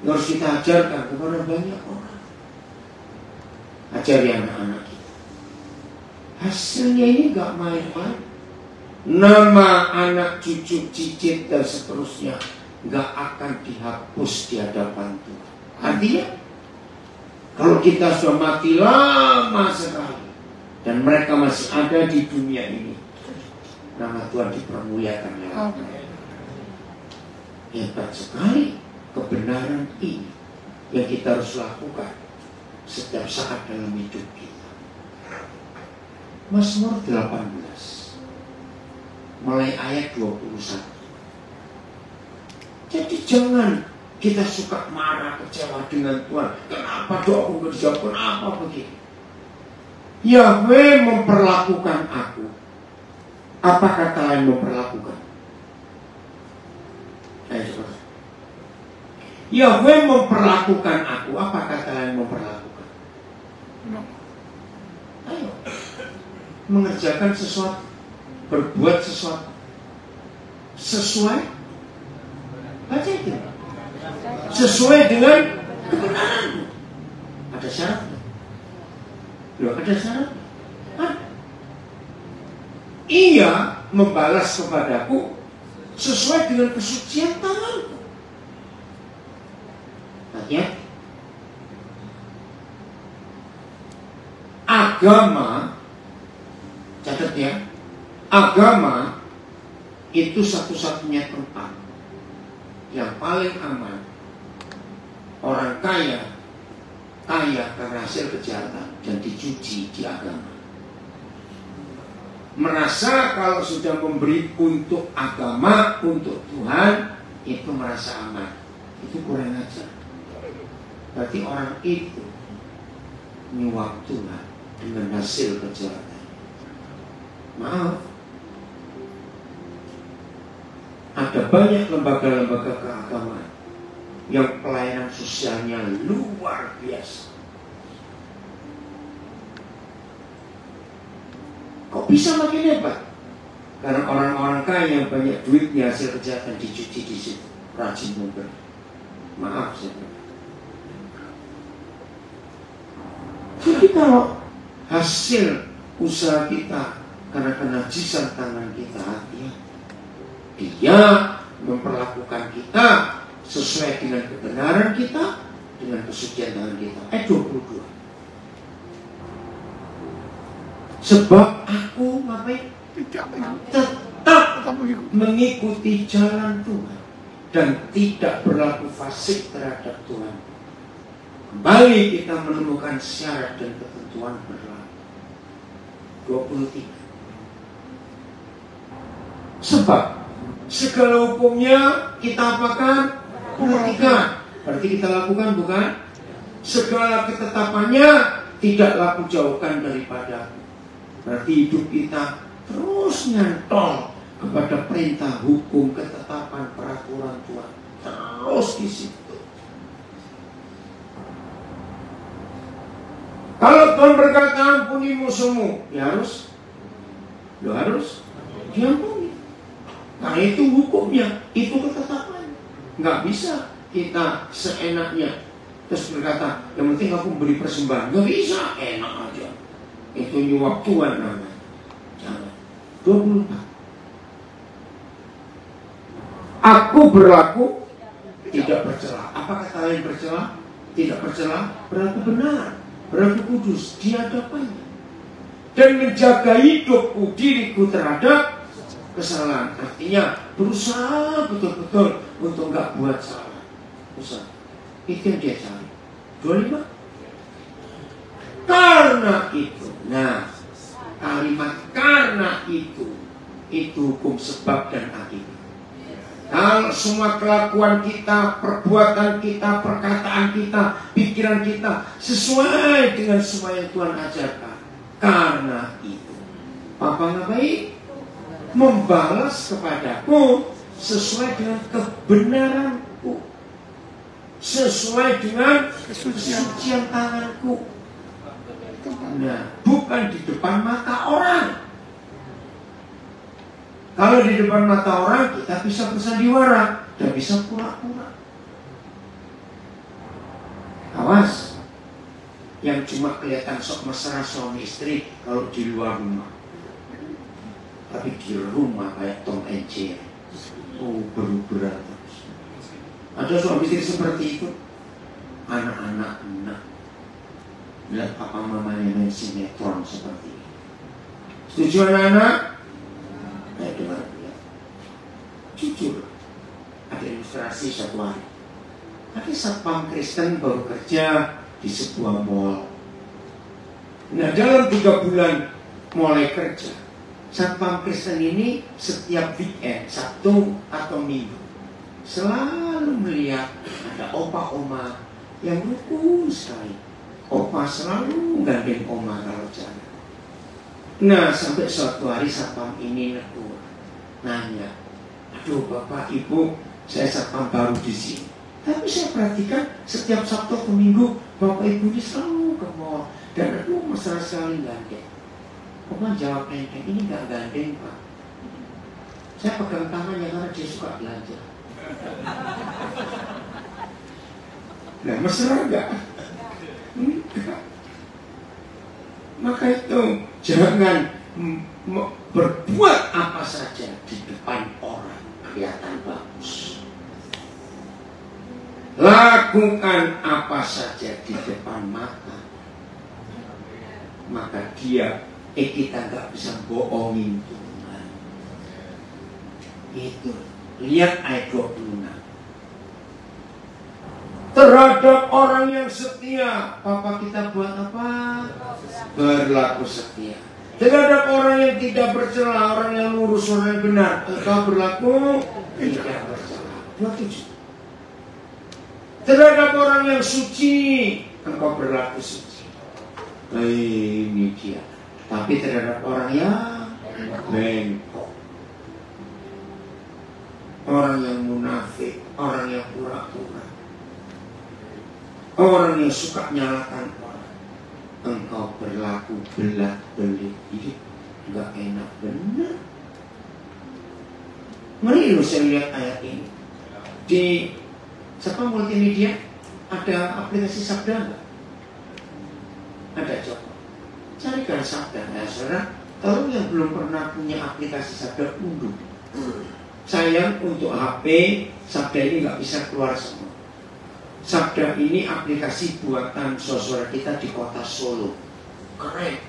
yang harus kita ajarkan kepada banyak orang. Ajari anak-anak kita. Hasilnya ini gak main-main. Nama anak, cucu, cicit dan seterusnya gak akan dihapus di hadapan Tuhan. Artinya kalau kita sudah mati lama sekali dan mereka masih ada di dunia ini, nama Tuhan dipermuliakan lewat mereka. Hebat sekali kebenaran ini yang kita harus lakukan setiap saat dalam hidup kita. Mazmur 18 mulai ayat 21. Jadi jangan kita suka marah, kecewa dengan Tuhan. Kenapa doaku nggak dijawab? Kenapa begini? Yahweh memperlakukan aku. Apa kata lain memperlakukan? Yahweh memperlakukan aku. Apa kata lain memperlakukan? Ayo. Mengerjakan sesuatu, berbuat sesuatu sesuai, baca itu, sesuai dengan kebenaranmu. Ada syaratnya. Loh, ada syaratnya. Ia membalas kepadaku sesuai dengan kesucian tanganku. Artinya, agama, catat ya, agama itu satu-satunya tempat yang paling aman. Orang kaya karena hasil kejahatan dan dicuci di agama. Merasa kalau sudah memberi untuk agama, untuk Tuhan, itu merasa aman. Itu kurang ajar. Berarti orang itu nyuap Tuhan dengan hasil kejahatan. Maaf, ada banyak lembaga-lembaga keagamaan yang pelayanan sosialnya luar biasa. Kok bisa makin hebat? Karena orang-orang kaya yang banyak duitnya hasil kejahatan dicuci di situ, rajin memberi. Maaf saya. Jadi kalau hasil usaha kita karena kenajisan tangan kita, ya, dia memperlakukan kita sesuai dengan kebenaran kita, dengan kesucian tangan kita. 22. Sebab aku tetap mengikuti jalan Tuhan dan tidak berlaku fasik terhadap Tuhan. Kembali kita menemukan syarat dan ketentuan berlaku. 23. Sebab segala hukumnya kita apakan? Perhatikan. Berarti kita lakukan, bukan? Segala ketetapannya tidaklah kujauhkan daripada. Berarti hidup kita terus nyantol kepada perintah, hukum, ketetapan, peraturan Tuhan. Terus di situ. Kalau Tuhan berkata ampuni musuhmu, ya harus diampuni. Karena itu hukumnya, itu ketetapannya. Nggak bisa kita seenaknya terus berkata, yang penting aku beri persembahan. Nggak bisa, enak aja. Itu nyuap Tuhan namanya. Jangan. 24. Aku berlaku tidak bercela. Apa kata lain bercela? Tidak bercela, berlaku benar, berlaku kudus di hadapannya. Dan menjaga hidupku, diriku terhadap kesalahan. Artinya berusaha betul-betul untuk nggak buat salah. Usaha. Itu yang dia cari. 25. Karena itu. Nah, kalimat karena itu hukum sebab dan akibat. Kalau semua kelakuan kita, perbuatan kita, perkataan kita, pikiran kita sesuai dengan semua yang Tuhan ajarkan, karena itu Papa ngapain? Membalas kepadaku sesuai dengan kebenaranku, sesuai dengan kesucian tanganku. Nah, bukan di depan mata orang. Kalau di depan mata orang kita bisa bersandiwara dan bisa pura-pura. Awas, yang cuma kelihatan sok mesra suami istri kalau di luar rumah, tapi di rumah kayak Tom and Jerry. Berubah terus. Ada suami istri seperti itu. Anak-anak lihat papa mamanya main sinetron seperti ini. Setuju anak-anak? Saya dengar ya. Jujur, ada ilustrasi satu hari. Ada satpam Kristen baru kerja di sebuah mall. Nah, dalam 3 bulan mulai kerja, Satpam Kristen ini setiap weekend, Sabtu atau Minggu, selalu melihat ada opa oma yang rukun sekali. Opa selalu gandeng oma kalau jalan. Nah, sampai suatu hari Satpam ini negur, nanya, aduh Bapak Ibu, saya Satpam baru di sini. Tapi saya perhatikan setiap Sabtu atau Minggu Bapak Ibu ini selalu ke mall dan aduh mesra sekali gandeng. Oma jawab enteng, ini gak gandeng Pak. Saya pegang tangannya karena dia suka belanja. Nah, mesra gak? Enggak. Maka itu jangan berbuat apa saja di depan orang kelihatan bagus. Lakukan apa saja di depan mata, maka kita nggak bisa bohongin Tuhan. Itu lihat ayat 26. Terhadap orang yang setia, Papa kita buat apa? Berlaku setia. Terhadap orang yang tidak bercela, orang yang lurus, orang yang benar, engkau berlaku tidak bercela. 27. Terhadap orang yang suci, engkau berlaku suci. Ini dia. Tapi terhadap orang yang bengkok, orang yang munafik, orang yang pura-pura, orang yang suka nyalakan orang, engkau berlaku belah-belit. Ini gak enak benar. Mari lu saya lihat ayat ini. Di Satpam Multimedia ada aplikasi Sabda enggak? Ada, coba carikan Sabda. Nah, saudara, kalau yang belum pernah punya aplikasi Sabda, unduh. Sayang untuk HP Sabda ini nggak bisa keluar semua. Sabda ini aplikasi buatan saudara kita di kota Solo. Keren.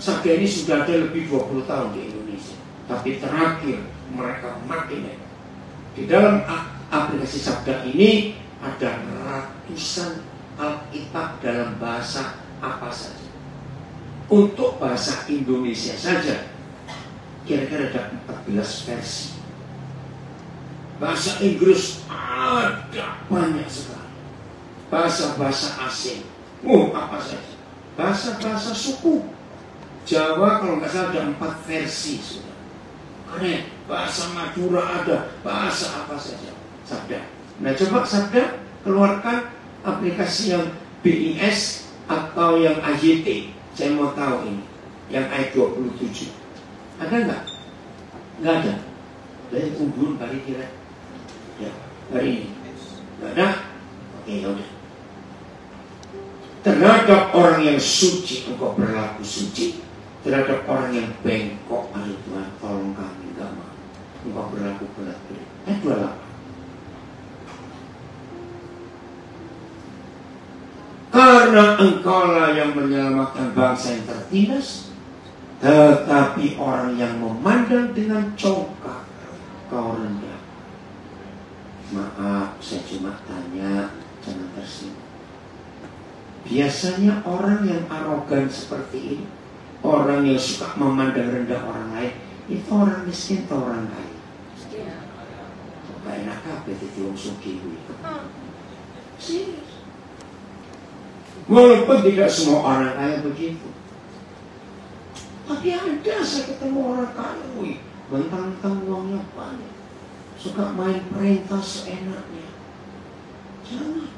Sabda ini sudah ada lebih 20 tahun di Indonesia. Tapi terakhir mereka makin enak. Di dalam aplikasi Sabda ini ada ratusan Alkitab dalam bahasa apa saja. Untuk bahasa Indonesia saja kira-kira ada 14 versi. Bahasa Inggris ada banyak sekali. Bahasa-bahasa asing, apa saja. Bahasa-bahasa suku Jawa kalau nggak salah ada 4 versi sudah. Keren. Bahasa Madura ada, bahasa apa saja. Sabda. Nah, coba Sabda keluarkan aplikasi yang BIS atau yang AYT. Saya mau tahu ini, yang ayat 27. Ada nggak? Nggak ada. Dari undur kali kira. Ya, hari ini. Nggak ada? Oke, yaudah. Terhadap orang yang suci engkau berlaku suci. Terhadap orang yang bengkok, ayo Tuhan tolong kami, nggak mau. Engkau berlaku berat-berat. Ayat 28. Karena engkaulah yang menyelamatkan bangsa yang tertindas, tetapi orang yang memandang dengan congkak kau rendah. Maaf, saya cuma tanya, jangan tersinggung. Biasanya orang yang arogan seperti ini, orang yang suka memandang rendah orang lain, itu orang miskin atau orang kaya? Gak enak apa itu wong sugih itu. Serius. Walaupun tidak semua orang kaya begitu, tapi ada saya ketemu orang kaya, mentang-mentang uangnya banyak, suka main perintah seenaknya. Jangan.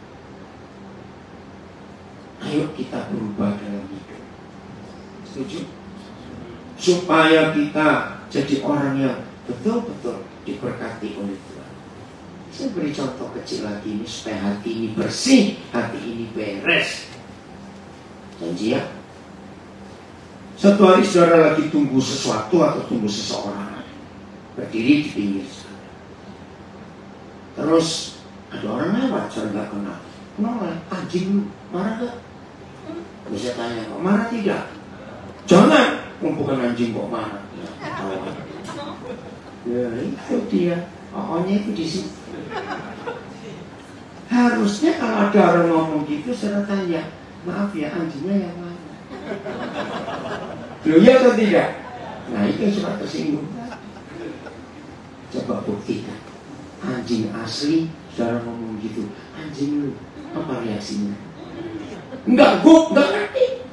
Ayo kita berubah dalam hidup. Setuju? Supaya kita jadi orang yang betul-betul diberkati oleh Tuhan. Saya beri contoh kecil lagi ini supaya hati ini bersih, hati ini beres. Janji ya. Suatu hari saudara lagi tunggu sesuatu atau tunggu seseorang, berdiri di pinggir sana. Terus ada orang lewat, saudara nggak kenal. Kenapa? Anjing marah gak? Bisa tanya, kok marah tidak? Jangan, bukan anjing kok marah. Ya itu dia, pokoknya itu di situ. Harusnya kalau ada orang ngomong gitu, saya tanya, maaf ya, anjingnya yang mana? Loh ya atau tidak? Nah itu yang suka tersinggung. Coba buktikan. Anjing asli, saudara ngomong gitu. Anjing lu, apa reaksinya? Enggak ngerti.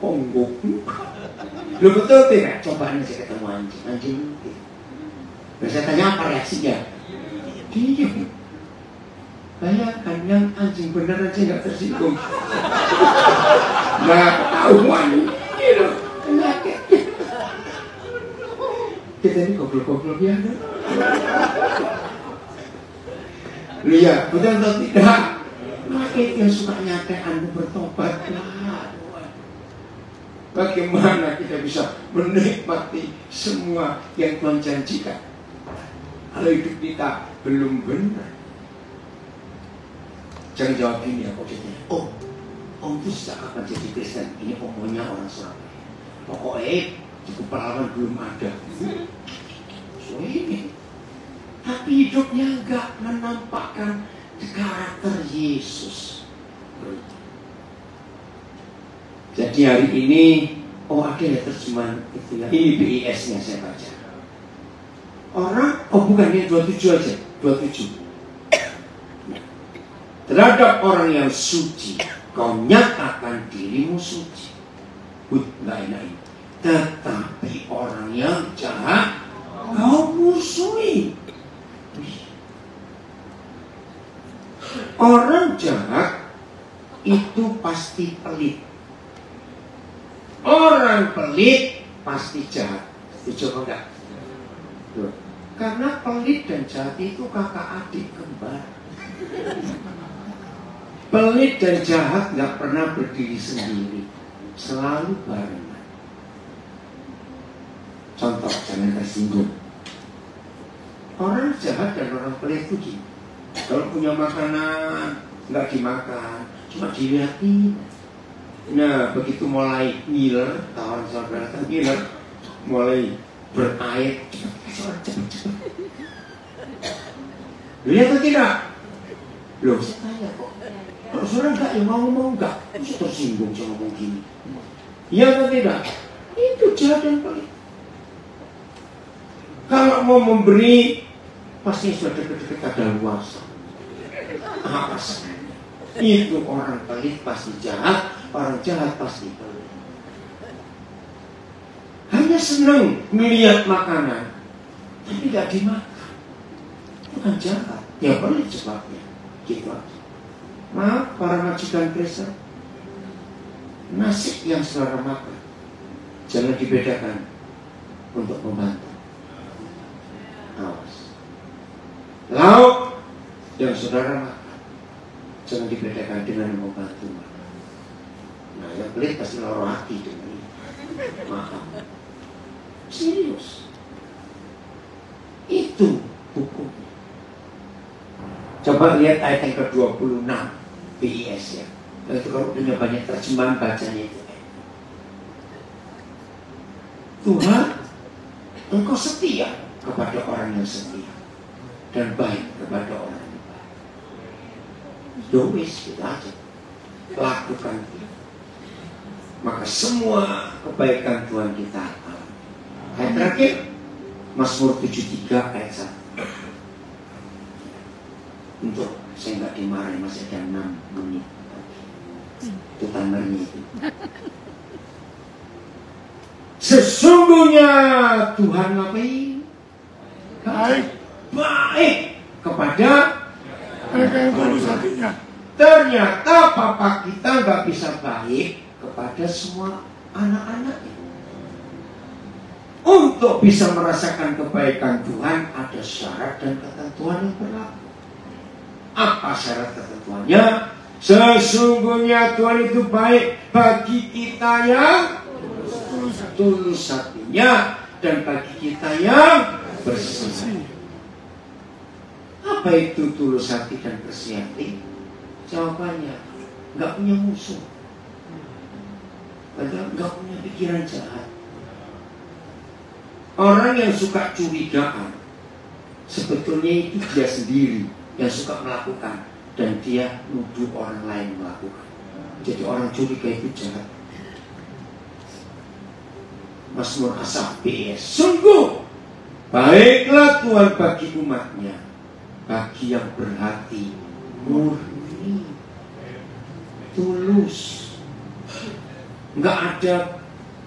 Oh enggak. Lu betul tidak? Coba nih saya ketemu anjing lu. Saya tanya apa reaksinya? Diam. Bayangkan yang anjing bener aja nggak tersinggung. Nggak ketahuan. Gitu. Penyakit. Kita ini goblok-goblok ya. Lihat, betul atau tidak? Maka yang suka nyata Anda bertobat. Bagaimana kita bisa menikmati semua yang Tuhan janjikan? Kalau hidup kita belum benar. Jangan jawab ini ya, om itu sejak kapan jadi Kristen? Ini omongnya orang Surabaya. Pokoknya cukup pengalaman belum ada. So ini, tapi hidupnya enggak menampakkan karakter Yesus. Jadi hari ini, ada ya terjemahan itu ya. Ini BIS-nya saya baca. Bukan ini 27 aja, 27. Terhadap orang yang suci, kau nyatakan dirimu suci. Nggak enak ini. Tetapi orang yang jahat, kau musuhi. Orang jahat itu pasti pelit. Orang pelit pasti jahat. Coba enggak? Karena pelit dan jahat itu kakak adik kembar. Pelit dan jahat nggak pernah berdiri sendiri, selalu barengan. Contoh, jangan tersinggung. Orang jahat dan orang pelit itu gini. Kalau punya makanan nggak dimakan, cuma dilihatin. Nah, begitu mulai ngiler, kawan saudara ngiler, mulai berair, cepet. Lihat atau tidak? Loh, saya tanya kok. Kalau saudara enggak, ya mau enggak. Terus tersinggung sama ngomong gini. Iya atau tidak? Itu jahat dan pelit. Kalau mau memberi, pasti sudah deket-deket ada luasa. Apa sih? Itu orang pelit pasti jahat, orang jahat pasti pelit. Hanya senang melihat makanan, tapi tidak dimakan. Itu kan jahat. Ya pelit sebabnya. Gitu aja. Maaf para majikan Kristen, nasi yang saudara makan jangan dibedakan untuk membantu. Awas. Lauk yang saudara makan jangan dibedakan dengan membantu. Nah, yang pelit pasti loro hati dengan ini. Maaf. Serius. Itu hukumnya. Coba lihat ayat yang ke-26 BIS ya. Itu kalau punya banyak terjemahan bacanya itu. Tuhan, Engkau setia kepada orang yang setia dan baik kepada orang yang baik. Dois kita aja lakukan itu. Maka semua kebaikan Tuhan kita alami. Ayat terakhir Mazmur 73 ayat 1. Untuk saya nggak dimarahin, masih ada 6 menit. Itu timernya itu. Sesungguhnya Tuhan ngapain? Baik kepada mereka yang tulus hatinya. Ternyata papa kita nggak bisa baik kepada semua anak-anaknya. Untuk bisa merasakan kebaikan Tuhan ada syarat dan ketentuan yang berlaku. Apa syarat ketentuannya? Sesungguhnya Tuhan itu baik bagi kita yang tulus hatinya dan bagi kita yang bersih. Apa itu tulus hati dan bersih hati? Jawabannya, nggak punya musuh, nggak punya pikiran jahat. Orang yang suka curigaan, sebetulnya itu dia sendiri yang suka melakukan dan dia nuduh orang lain melakukan. Jadi orang curiga itu jahat. Mazmur Asaf PS. Sungguh baiklah Tuhan bagi umatnya, bagi yang berhati murni, tulus, nggak ada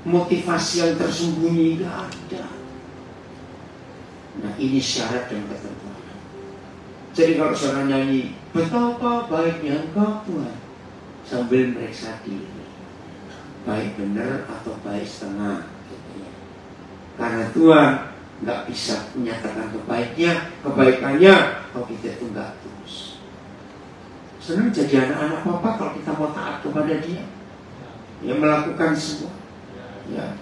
motivasi yang tersembunyi, nggak ada. Nah, ini syarat dan ketentuan. Jadi kalau saudara nyanyi betapa baiknya Engkau Tuhan, sambil meriksa diri, baik benar atau baik setengah, gitu ya. Karena Tuhan nggak bisa menyatakan kebaikannya kalau kita itu nggak tulus. Senang jadi anak-anak Papa kalau kita mau taat kepada Dia, ya melakukan semua. Ya,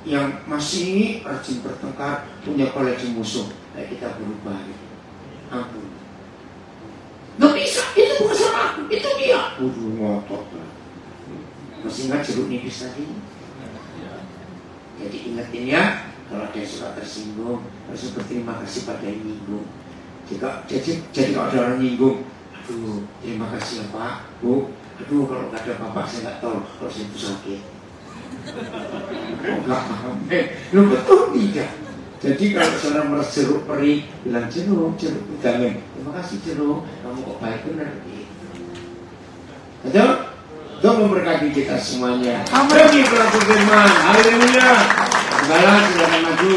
yang masih rajin bertengkar, punya koleksi musuh, kayak kita berubah. Ampun. Nggak bisa, itu bukan salah aku, itu dia. Udah ngotot lah. Masih ingat jeruk nipis tadi? Jadi ingetin ya, kalau ada yang suka tersinggung, harus berterima kasih pada yang nyinggung. Jadi kalau ada orang nyinggung, aduh terima kasih ya Pak, Bu. Aduh kalau nggak ada Bapak saya nggak tahu kalau saya itu sakit. Oh nggak paham. Lu betul tidak? Jadi kalau saudara meres jeruk perih, bilang jeruk jangan. Terima kasih jeruk, kamu kok baik benar. Betul? Tuhan memberkati kita semuanya. Amin. Bagi pelaku firman, haleluya. Segala silakan maju.